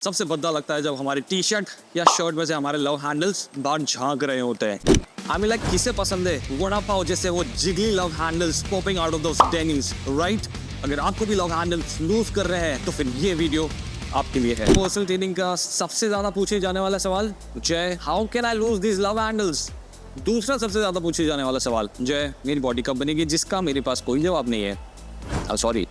सबसे भद्दा लगता है जब हमारी टी शर्ट या शर्ट में से हमारे लव हैंडल्स बाहर झांक रहे होते हैं। आई मीन लाइक किसे पसंद है वड़ा पाव जैसे वो jiggly love handles popping out of those denims, right? अगर आपको भी लव हैंडल्स लूज कर रहे हैं तो फिर ये वीडियो आपके लिए है। पर्सनल ट्रेनिंग का सबसे ज्यादा पूछे जाने वाला सवाल, जय how can I lose this love handles? दूसरा सबसे ज्यादा पूछे जाने वाला सवाल, जय मेरी बॉडी कब बनेगी? जिसका मेरे पास कोई जवाब नहीं है। सॉरी,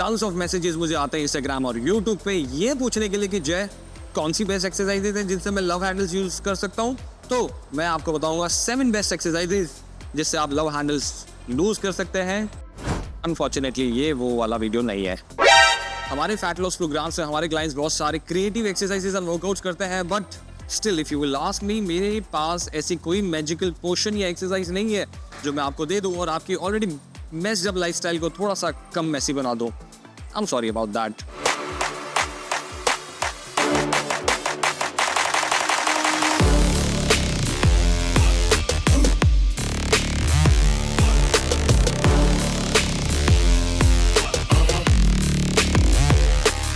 टन्स ऑफ मैसेजेस मुझे आते हैं इंस्टाग्राम और यूट्यूब पे ये पूछने के लिए कि जय कौन सी बेस्ट एक्सरसाइजेज हैं जिनसे मैं लव हैंडल्स यूज कर सकता हूँ। तो मैं आपको बताऊंगा 7 बेस्ट एक्सरसाइजेज जिससे आप लव हैंडल्स लूज कर सकते हैं। अनफॉर्चुनेटली ये वो वाला वीडियो नहीं है। हमारे फैट लॉस प्रोग्राम से हमारे क्लाइंट्स बहुत सारे क्रिएटिव एक्सरसाइजेज और वर्कआउट्स करते हैं, but still if you will ask me, मेरे पास ऐसी कोई मैजिकल पोशन या एक्सरसाइज नहीं है जो मैं आपको दे दूं और आपकी ऑलरेडी मेस्ड अप लाइफस्टाइल को थोड़ा सा कम मैसी बना दूं। I'm sorry about that.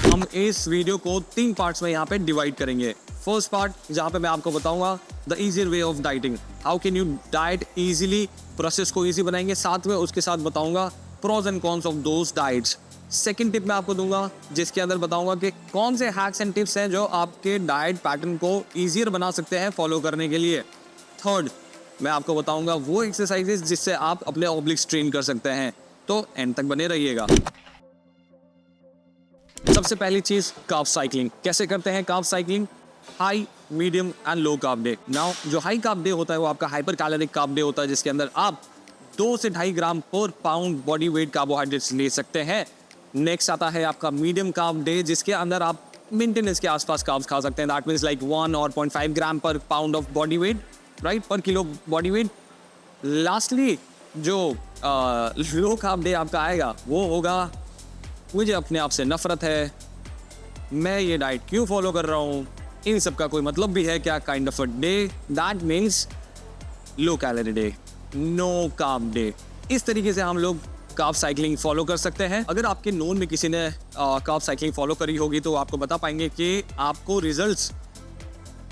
हम इस वीडियो को 3 पार्ट्स में यहाँ पे डिवाइड करेंगे। फर्स्ट पार्ट जहाँ पे मैं आपको बताऊंगा the easier way of dieting, how can you diet easily, process को इजी बनाएंगे। साथ में उसके साथ बताऊंगा pros and cons of those diets. Second tip मैं आपको दूंगा जिसके अंदर बताऊंगा कि कौन से हैक्स एंड टिप्स हैं जो आपके डाइट पैटर्न को ईजियर बना सकते हैं फॉलो करने के लिए। थर्ड मैं आपको बताऊंगा वो एक्सरसाइजेस जिससे आप अपने ऑब्लिक्स ट्रेन कर सकते हैं। तो एंड तक बने रहिएगा। सबसे पहली चीज कार्ब साइकिलिंग। कैसे करते हैं carb cycling? High, medium and low carb day. Now जो हाई कार्ब डे होता है वो आपका हाइपर कैलोरिक कार्ब डे होता है, जिसके अंदर आप 2 से 2.5 ग्राम पर पाउंड बॉडी वेट कार्बोहाइड्रेट्स ले सकते हैं। नेक्स्ट आता है आपका मीडियम कार्ब डे, जिसके अंदर आप मेंटेनेंस के आसपास कार्ब्स खा सकते हैं। दैट मीन्स लाइक 1 और 0.5 ग्राम पर pound of body weight, right, पर किलो बॉडी वेट। लास्टली जो लो कार्ब डे आपका आएगा वो होगा मुझे अपने आप से नफरत है, मैं ये डाइट क्यों फॉलो कर रहा हूँ, इन सब का कोई मतलब भी है क्या, kind of a day. That means low calorie day, no carb day. इस तरीके से हम लोग कार्ब साइकिलिंग फॉलो कर सकते हैं। अगर आपके नोन में किसी ने कार्ब साइकिलिंग फॉलो करी होगी तो आपको बता पाएंगे कि आपको रिजल्ट्स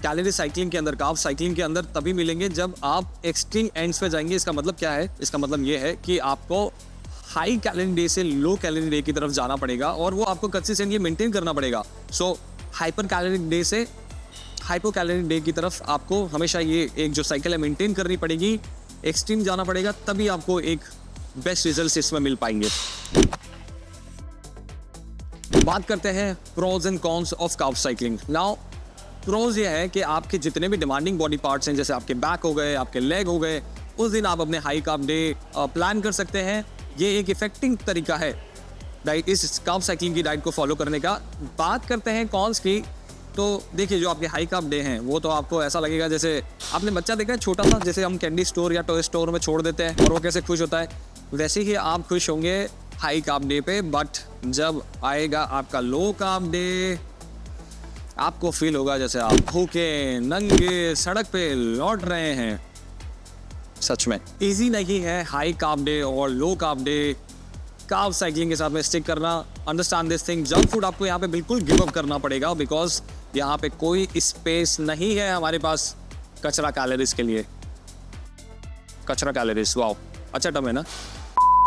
कैलोरी साइकिलिंग के अंदर, कार्ब साइकिलिंग के अंदर तभी मिलेंगे जब आप एक्सट्रीम एंड्स पे जाएंगे। इसका मतलब क्या है? इसका मतलब ये है कि आपको हाई कैलोरी डे से लो कैलोरी डे की तरफ जाना पड़ेगा और वो आपको कंसिस्टेंटली मेंटेन करना पड़ेगा। सो हाइपर कैलोरिक डे से हाइपो कैलोरी डे की तरफ आपको हमेशा ये एक जो साइकिल है मेंटेन करनी पड़ेगी, एक्सट्रीम जाना पड़ेगा, तभी आपको एक बेस्ट रिजल्ट्स इसमें मिल पाएंगे। बात करते हैं pros and cons of carb cycling. Now pros ये है कि आपके जितने भी डिमांडिंग बॉडी पार्ट्स हैं, जैसे आपके बैक हो गए, आपके लेग हो गए, उस दिन आप अपने हाई कार्ब डे प्लान कर सकते हैं। ये एक इफेक्टिव तरीका है डाइट, इस कार्ब साइकिलिंग की डाइट को फॉलो करने का। बात करते हैं कॉन्स की, तो देखिए जो आपके हाई कार्ब डे हैं वो तो आपको ऐसा लगेगा जैसे आपने बच्चा देखा है छोटा सा, जैसे हम कैंडी स्टोर या टॉय स्टोर में छोड़ देते हैं और वो कैसे खुश होता है, वैसे ही आप खुश होंगे हाई कार्ब डे पे। बट जब आएगा आपका लो कार्ब डे, आपको फील होगा जैसे आप भूखे नंगे सड़क पे लौट रहे हैं। सच में इजी नहीं है हाई कार्ब डे और low carb day carb cycling के साथ में स्टिक करना। Understand this thing, junk food आपको यहाँ पे बिल्कुल गिव अप करना पड़ेगा, बिकॉज यहाँ पे कोई स्पेस नहीं है हमारे पास कचरा कैलोरीज के लिए। कचरा कैलोरीज, वाओ, अच्छा टर्म है ना।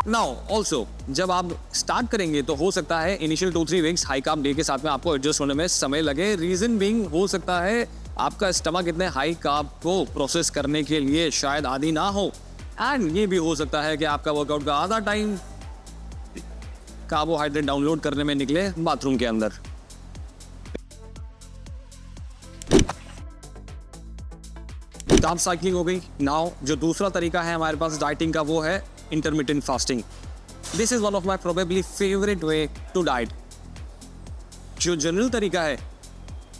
नाउ ऑल्सो जब आप स्टार्ट करेंगे तो हो सकता है initial 2-3 weeks high carb day के साथ में आपको एडजस्ट होने में समय लगे। रीजन बीइंग हो सकता है आपका स्टमक इतने हाई कार्ब को प्रोसेस करने के लिए शायद आदी ना हो, एंड ये भी हो सकता है कि आपका वर्कआउट का आधा टाइम कार्बोहाइड्रेट डाउनलोड करने में निकले बाथरूम के अंदर। कार्ब साइकिलिंग हो गई। नाउ जो दूसरा तरीका है हमारे पास डाइटिंग का वो है intermittent fasting. This is one of my probably favourite way to diet. जो जनरल तरीका है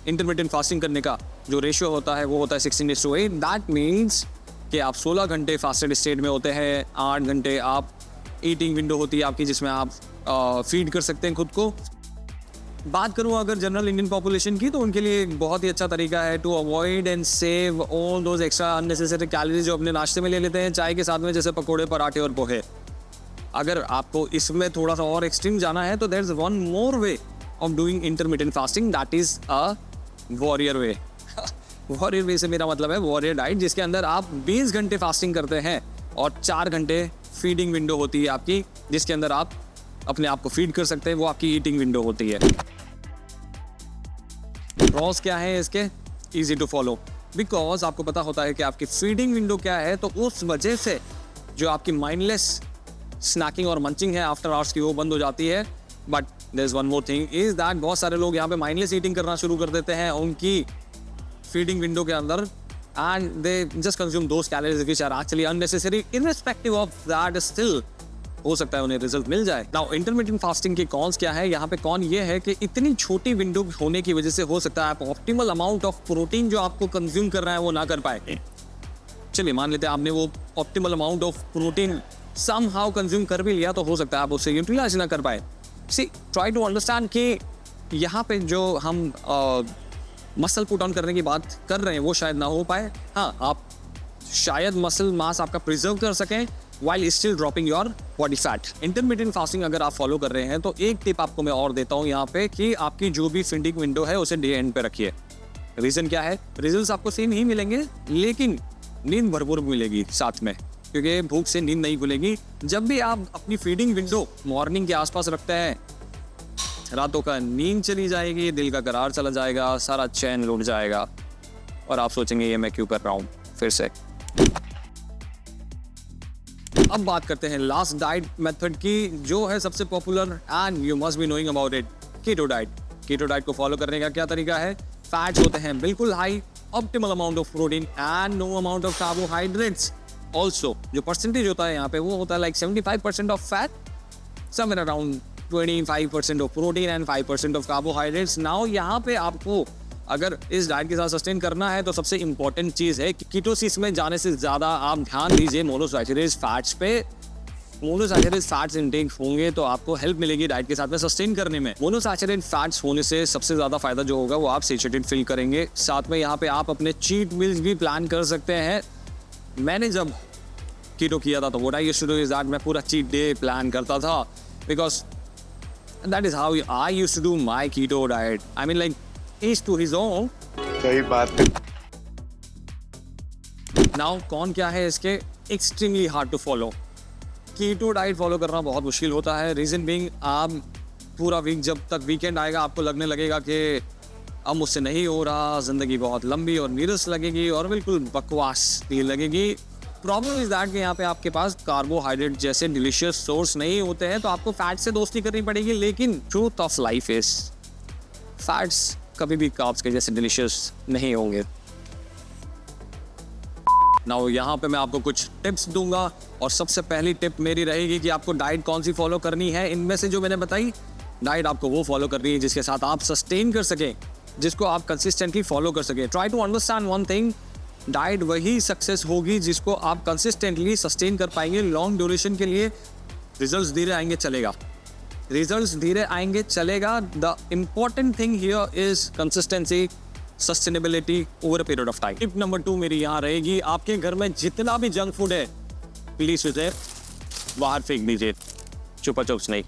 इंटरमिटेंट फास्टिंग करने का, जो रेशियो होता है वो होता है 16:8। दैट मीन्स कि आप 16 घंटे फास्टेड स्टेट में होते हैं, 8 घंटे आप ईटिंग विंडो होती है आपकी जिसमें आप फीड कर सकते हैं खुद को। बात करूँ अगर जनरल इंडियन पॉपुलेशन की, तो उनके लिए एक बहुत ही अच्छा तरीका है to avoid and save all those extra unnecessary calories जो अपने नाश्ते में ले लेते हैं चाय के साथ में, जैसे पकोड़े, पराठे और पोहे। अगर आपको इसमें थोड़ा सा और एक्सट्रीम जाना है तो there is one more way of doing intermittent fasting, that is a warrior way. Warrior way से मेरा मतलब है वॉरियर डाइट, जिसके अंदर आप 20 घंटे फास्टिंग करते हैं और 4 घंटे फीडिंग विंडो होती है आपकी, जिसके अंदर आप अपने आप को फीड कर सकते हैं। वो आपकी ईटिंग विंडो होती है। रॉस क्या है इसके? ईजी टू फॉलो, बिकॉज आपको पता होता है कि आपकी फीडिंग विंडो क्या है, तो उस वजह से जो आपकी माइंडलेस स्नैकिंग और मंचिंग है आफ्टर आवर्स की, वो बंद हो जाती है। But there is one more thing is that बहुत सारे लोग यहाँ पे माइंडलेस ईटिंग करना शुरू कर देते हैं उनकी फीडिंग विंडो के अंदर, and they just consume those calories which are actually unnecessary. Irrespective of that, still हो सकता है उन्हें रिजल्ट मिल जाए। नाउ इंटरमिटेंट फास्टिंग के कॉन्स क्या है? यहाँ पे कॉन ये है कि इतनी छोटी विंडो होने की वजह से हो सकता है आप ऑप्टिमल अमाउंट ऑफ प्रोटीन जो आपको कंज्यूम कर रहा है वो ना कर पाए। चलिए मान लेते हैं आपने वो optimal amount of protein somehow consume कर भी लिया, तो हो सकता है आप उससे यूटिलाइज ना कर पाए। सी ट्राई टू अंडरस्टैंड कि यहाँ पे जो हम मसल पुट ऑन करने की बात कर रहे हैं वो शायद ना हो पाए। हाँ, आप शायद मसल मास आपका प्रिजर्व कर सकें while still dropping your body fat। Intermittent fasting अगर आप फॉलो कर रहे हैं तो एक टिप आपको मैं और देता हूँ यहाँ पे कि आपकी जो भी फीडिंग विंडो है उसे डे एंड पे रखिए। रीज़न क्या है? रिजल्ट्स आपको सेम ही मिलेंगे, लेकिन नींद भरपूर मिलेगी साथ में, क्योंकि भूख से नींद नहीं खुलेगी। जब भी आप अपनी फीडिंग विंडो मॉर्निंग के आसपास रखते हैं, रातों का नींद चली जाएगी, दिल का करार चला जाएगा, सारा चैन लुट जाएगा और आप सोचेंगे ये मैं क्यों कर रहा हूँ फिर से। अब बात करते हैं लास्ट डाइट मेथड की, जो है सबसे popular and you must be knowing about it, keto diet. Keto diet को फॉलो करने का क्या तरीका है? फैट्स होते हैं बिल्कुल high, optimal amount of protein and no amount of carbohydrates. Also जो परसेंटेज होता है यहाँ पे वो होता है like 75% of fat, somewhere around 25% of protein and 5% of carbohydrates. Now यहाँ पे आपको अगर इस डाइट के साथ सस्टेन करना है तो सबसे इंपॉर्टेंट चीज़ है कि कीटोसिस में जाने से ज़्यादा आप ध्यान दीजिए मोनोसैचुरेटेड फैट्स पे। मोनोसैचुरेटेड फैट्स इंटेक होंगे तो आपको हेल्प मिलेगी डाइट के साथ में सस्टेन करने में। मोनोसैचुरेटेड फैट्स होने से सबसे ज़्यादा फायदा जो होगा वो आप सेचुरेटेड फील करेंगे। साथ में यहाँ पे आप अपने चीट मील्स भी प्लान कर सकते हैं। मैंने जब कीटो किया था तो what I used to do is that मैं पूरा चीट डे प्लान करता था, because that is how I used to do my keto diet. I mean like each to his own. सही बात है। नाउ कौन क्या है इसके? Extremely hard to follow. Keto diet follow करना बहुत मुश्किल होता है। रीज़न बीइंग आप पूरा वीक, जब तक वीकेंड आएगा आपको लगने लगेगा कि अब मुझसे नहीं हो रहा, ज़िंदगी बहुत लंबी और नीरस लगेगी और बिल्कुल बकवास भी लगेगी। प्रॉब्लम इज दैट कि यहाँ पे आपके पास कार्बोहाइड्रेट जैसे डिलीशियस सोर्स नहीं होते हैं, तो आपको फैट से दोस्ती करनी पड़ेगी। लेकिन truth of life is fats कभी भी कार्ब्स के जैसे डिलीशियस नहीं होंगे। नाउ यहाँ पे मैं आपको कुछ टिप्स दूंगा और सबसे पहली टिप मेरी रहेगी कि आपको डाइट कौन सी फॉलो करनी है। इनमें से जो मैंने बताई डाइट आपको वो फॉलो करनी है जिसके साथ आप सस्टेन कर सकें, जिसको आप कंसिस्टेंटली फॉलो कर सकें। Try to understand one thing, diet वही सक्सेस होगी जिसको आप कंसिस्टेंटली सस्टेन कर पाएंगे लॉन्ग ड्यूरेशन के लिए। रिजल्ट्स धीरे आएंगे चलेगा, रिजल्ट्स धीरे आएंगे चलेगा। The important thing here is consistency, sustainability over a period of time. Tip number 2 मेरी यहाँ रहेगी, आपके घर में जितना भी जंक फूड है प्लीज उसे बाहर फेंक दीजिए। छुपा चुप्स नहीं,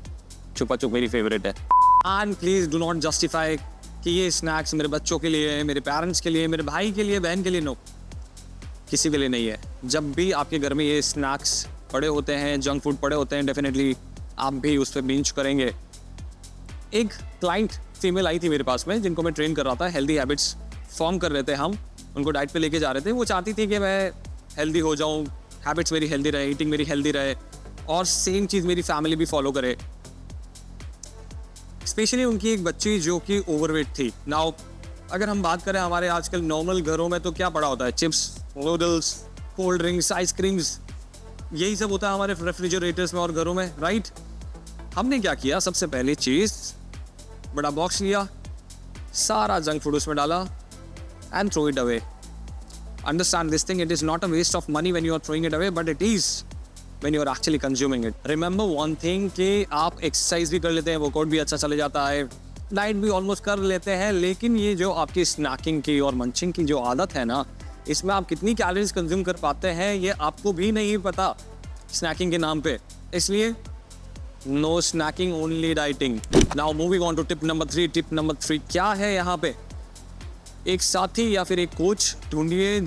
छुपा चुप मेरी फेवरेट है। And please do not justify कि ये स्नैक्स मेरे बच्चों के लिए है, मेरे पेरेंट्स के लिए, मेरे भाई के लिए, बहन के लिए। नो, किसी के लिए नहीं है। जब भी आपके घर में ये स्नैक्स पड़े होते हैं, जंक फूड पड़े होते हैं, डेफिनेटली आप भी उस पर बिंच करेंगे। एक क्लाइंट फीमेल आई थी मेरे पास में, जिनको मैं ट्रेन कर रहा था, हेल्दी हैबिट्स फॉर्म कर रहे थे हम, उनको डाइट पे लेके जा रहे थे। वो चाहती थी कि मैं हेल्दी हो जाऊँ, हैबिट्स मेरी हेल्दी रहे, ईटिंग मेरी हेल्दी रहे और सेम चीज़ मेरी फैमिली भी फॉलो करे। स्पेशली उनकी एक बच्ची जो कि ओवरवेट थी। नाउ अगर हम बात करें हमारे आजकल नॉर्मल घरों में तो क्या पड़ा होता है? Chips, noodles, cold drinks, ice creams, यही सब होता है हमारे रेफ्रिजरेटर्स में और घरों में, राइट? हमने क्या किया? सबसे पहली चीज़, बड़ा बॉक्स लिया, सारा जंक फूड उसमें डाला and throw it away. Understand this thing, it is not a waste of money when you are throwing it away, but it is when you are actually consuming it. Remember one thing कि आप exercise भी कर लेते हैं, workout भी अच्छा चले जाता है, डाइट भी ऑलमोस्ट कर लेते हैं, लेकिन ये जो आपकी स्नैकिंग की और मंचिंग की जो आदत है ना, इसमें आप कितनी कैलोरीज कंज्यूम कर पाते हैं ये आपको भी नहीं पता स्नैकिंग के नाम पे। इसलिए no snacking, only dieting. Now moving on to tip number 3। Tip number 3 क्या है यहाँ पे? एक साथी या फिर एक कोच ढूंढिए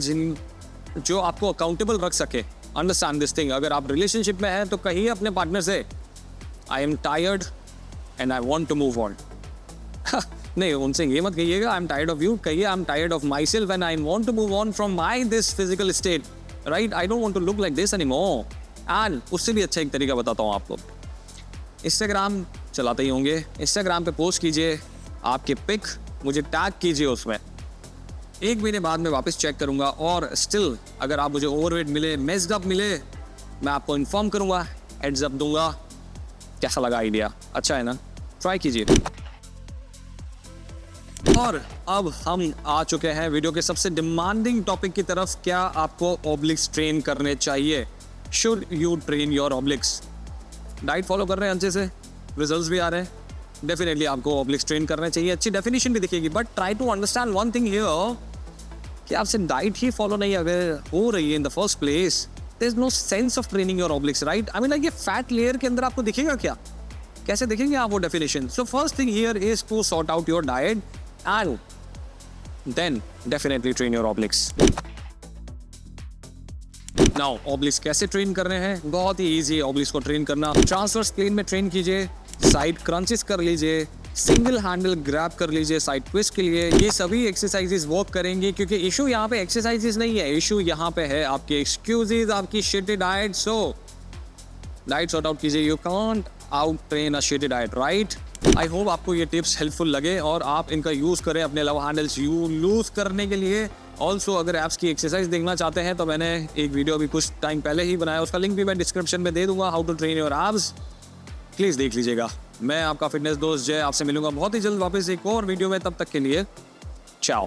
जो आपको अकाउंटेबल रख सके। अंडरस्टैंड दिस थिंग, अगर आप रिलेशनशिप में हैं तो कहिए अपने पार्टनर से I am tired and I want to move on. नहीं, उनसे ये मत कहिएगा I am tired of you, कहिए I am tired of myself and I want to move on from my this physical state, right? I don't want to look like this anymore. And उससे भी अच्छा एक तरीका बताता हूँ आपको। Instagram चलाते ही होंगे, इंस्टाग्राम पे पोस्ट कीजिए आपके पिक, मुझे टैग कीजिए उसमें। 1 महीने बाद मैं वापस चेक करूंगा और स्टिल अगर आप मुझे ओवरवेट मिले, मेस्ड अप मिले, मैं आपको इन्फॉर्म करूंगा, हेड्स अप दूंगा। कैसा लगा आइडिया? अच्छा है ना? ट्राई कीजिए। और अब हम आ चुके हैं वीडियो के सबसे डिमांडिंग टॉपिक की तरफ। क्या आपको ऑब्लिक्स ट्रेन करने चाहिए? Should you train your ऑब्लिक्स? Diet follow कर रहे हैं अच्छे से, रिजल्ट्स भी आ रहे हैं, डेफिनेटली आपको ऑब्लिक्स ट्रेन करना चाहिए। अच्छी डेफिनेशन भी दिखेगी, but try to understand one thing here कि आपसे डाइट ही फॉलो नहीं अगर हो रही है in the first place, there is no sense of training your obliques, right? I mean like ये फैट लेयर के अंदर आपको दिखेगा क्या? कैसे देखेंगे आप वो definition? So first thing here is to sort out your diet and then definitely train your obliques. Now obliques कैसे ट्रेन कर रहे हैं? बहुत ही इजी है ऑब्लिक्स को ट्रेन करना। ट्रांसवर्स प्लेन में ट्रेन कीजिए, साइड क्रंचेस कर लीजिए, सिंगल हैंडल ग्रैब कर लीजिए साइड ट्विस्ट के लिए। ये सभी एक्सरसाइजेस वर्क करेंगे क्योंकि इशू यहाँ पे एक्सरसाइजेस नहीं है, इशू यहाँ पे है आपके एक्सक्यूजेस, आपकी shitty diet. So diet sort out कीजिए, you can't out train a shitty diet, right? I hope आपको ये टिप्स हेल्पफुल लगे और आप इनका यूज़ करें अपने लव हैंडल्स लूज करने के लिए। ऑल्सो अगर एप्स की एक्सरसाइज देखना चाहते हैं तो मैंने एक वीडियो अभी कुछ टाइम पहले ही बनाया, उसका लिंक भी मैं डिस्क्रिप्शन में दे दूंगा, how to train your abs, please देख लीजिएगा। मैं आपका फिटनेस दोस्त जय आपसे मिलूंगा बहुत ही जल्द वापस एक और वीडियो में, तब तक के लिए चाओ।